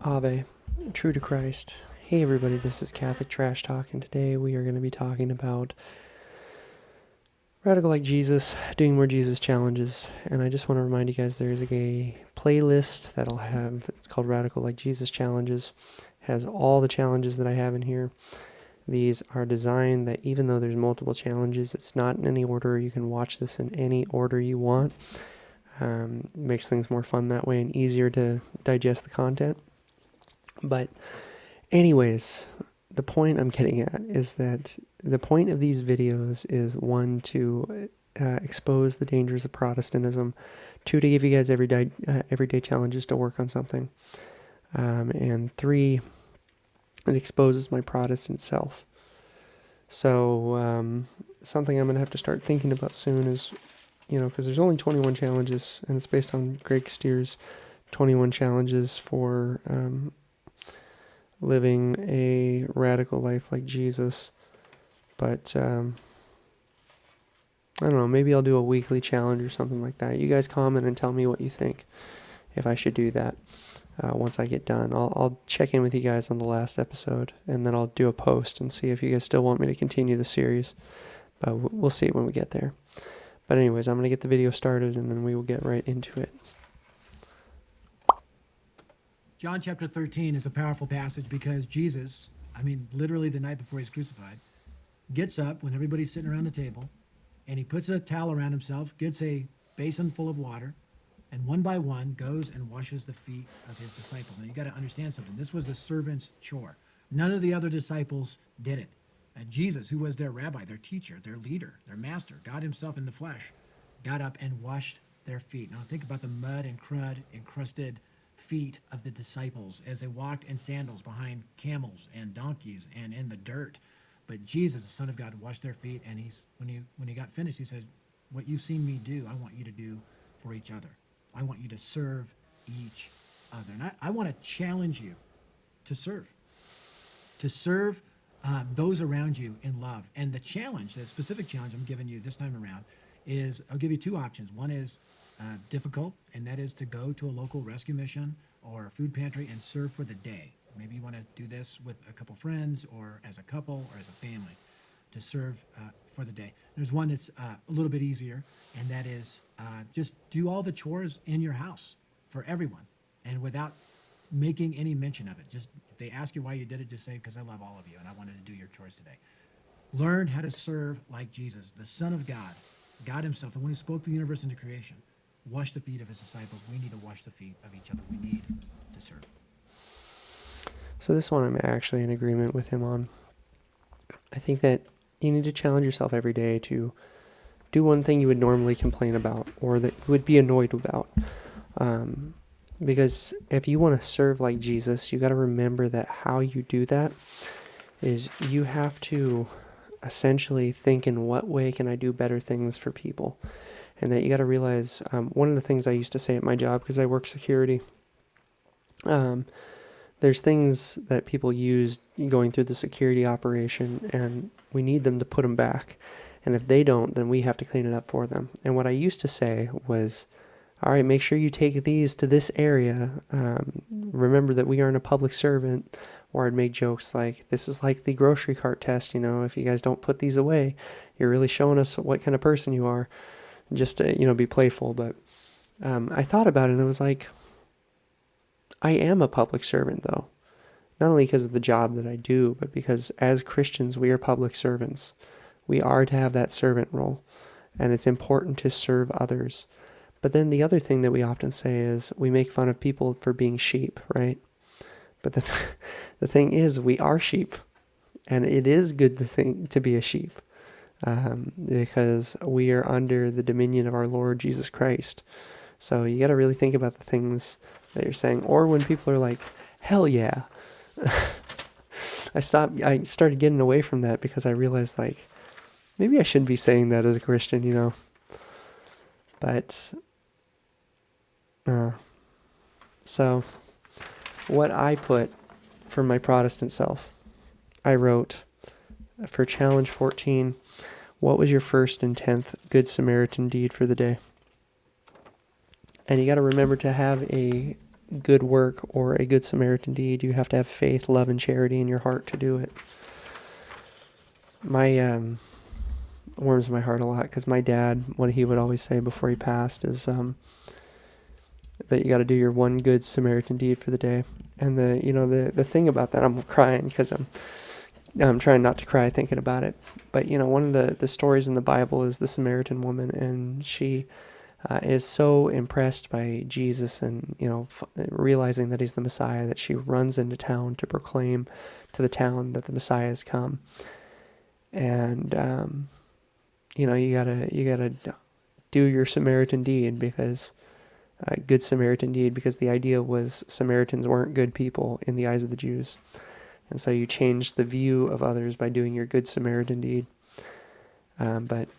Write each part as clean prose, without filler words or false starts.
Ave, true to Christ. Hey everybody, this is Catholic Trash Talk, and today we are going to be talking about Radical Like Jesus, doing more Jesus challenges. And I just want to remind you guys there's a playlist that I'll have. It's called Radical Like Jesus Challenges. It has all the challenges that I have in here. These are designed that even though there's multiple challenges, it's not in any order. You can watch this in any order you want. It makes things more fun that way and easier to digest the content. But anyways, the point I'm getting at is that the point of these videos is, one, to expose the dangers of Protestantism, two, to give you guys everyday challenges to work on something, and three, it exposes my Protestant self. So something I'm going to have to start thinking about soon is, because there's only 21 challenges, and it's based on Greg Steer's 21 challenges for living a radical life like Jesus. But I don't know, maybe I'll do a weekly challenge or something like that. You guys comment and tell me what you think, if I should do that once I get done. I'll check in with you guys on the last episode, and then I'll do a post and see if you guys still want me to continue the series. But we'll see when we get there. But anyways, I'm going to get the video started, and then we will get right into it. John chapter 13 is a powerful passage because Jesus, literally the night before he's crucified, gets up when everybody's sitting around the table, and he puts a towel around himself, gets a basin full of water, and one by one goes and washes the feet of his disciples. Now you got to understand something. This was a servant's chore. None of the other disciples did it. And Jesus, who was their rabbi, their teacher, their leader, their master, God himself in the flesh, got up and washed their feet. Now think about the mud and crud encrusted feet of the disciples as they walked in sandals behind camels and donkeys and in the dirt. But Jesus, the Son of God, washed their feet, and when he got finished, he said, "What you've seen me do, I want you to do for each other. I want you to serve each other." And I want to challenge you to serve those around you in love. And the specific challenge I'm giving you this time around is, I'll give you two options. One is difficult, and that is to go to a local rescue mission or a food pantry and serve for the day. Maybe you want to do this with a couple friends, or as a couple, or as a family, to serve for the day. There's one that's a little bit easier, and that is just do all the chores in your house for everyone, and without making any mention of it. Just if they ask you why you did it, just say, "Because I love all of you and I wanted to do your chores today." Learn how to serve like Jesus, the Son of God, God himself, the one who spoke the universe into creation, washed the feet of his disciples. We need to wash the feet of each other. We need to serve. So this one I'm actually in agreement with him on. I think that you need to challenge yourself every day to do one thing you would normally complain about, or that you would be annoyed about. Because if you want to serve like Jesus, you got to remember that how you do that is you have to essentially think, in what way can I do better things for people? And that you got to realize, one of the things I used to say at my job, because I work security, there's things that people use going through the security operation, and we need them to put them back. And if they don't, then we have to clean it up for them. And what I used to say was, all right, make sure you take these to this area. Remember that we aren't a public servant. Or I'd make jokes like, this is like the grocery cart test, if you guys don't put these away, you're really showing us what kind of person you are. Just to, be playful. But I thought about it, and I was like, I am a public servant, though. Not only because of the job that I do, but because as Christians, we are public servants. We are to have that servant role, and it's important to serve others. But then the other thing that we often say is we make fun of people for being sheep, right? But the thing is, we are sheep, and it is good to be a sheep. Because we are under the dominion of our Lord Jesus Christ. So you got to really think about the things that you're saying. Or when people are like, hell yeah. I started getting away from that because I realized, maybe I shouldn't be saying that as a Christian, But, so what I put for my Protestant self, I wrote for challenge 14, what was your first and 10th Good Samaritan deed for the day? And you got to remember to have a good work or a good Samaritan deed. You have to have faith, love, and charity in your heart to do it. My warms my heart a lot because my dad, what he would always say before he passed is that you got to do your one good Samaritan deed for the day. And the thing about that, I'm crying because I'm trying not to cry thinking about it. But one of the stories in the Bible is the Samaritan woman, and she is so impressed by Jesus and realizing that he's the Messiah that she runs into town to proclaim to the town that the Messiah has come. And you gotta do your Samaritan deed because good Samaritan deed because the idea was Samaritans weren't good people in the eyes of the Jews. And so you change the view of others by doing your good Samaritan deed. But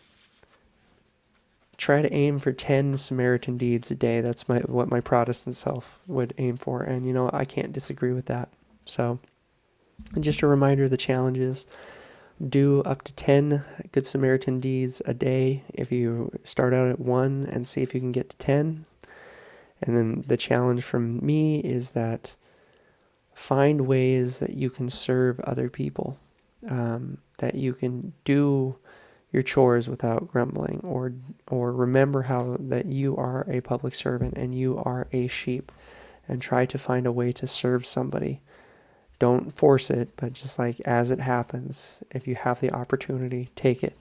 try to aim for 10 Samaritan deeds a day. That's what my Protestant self would aim for. And, I can't disagree with that. So just a reminder, the challenge is do up to 10 Good Samaritan deeds a day. If you start out at 1 and see if you can get to 10. And then the challenge from me is that find ways that you can serve other people, that you can do your chores without grumbling, or remember how that you are a public servant and you are a sheep, and try to find a way to serve somebody. Don't force it, but just like as it happens, if you have the opportunity, take it.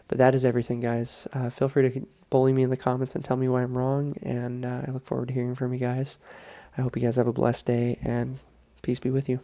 But that is everything, guys. Feel free to bully me in the comments and tell me why I'm wrong, and I look forward to hearing from you guys. I hope you guys have a blessed day, and peace be with you.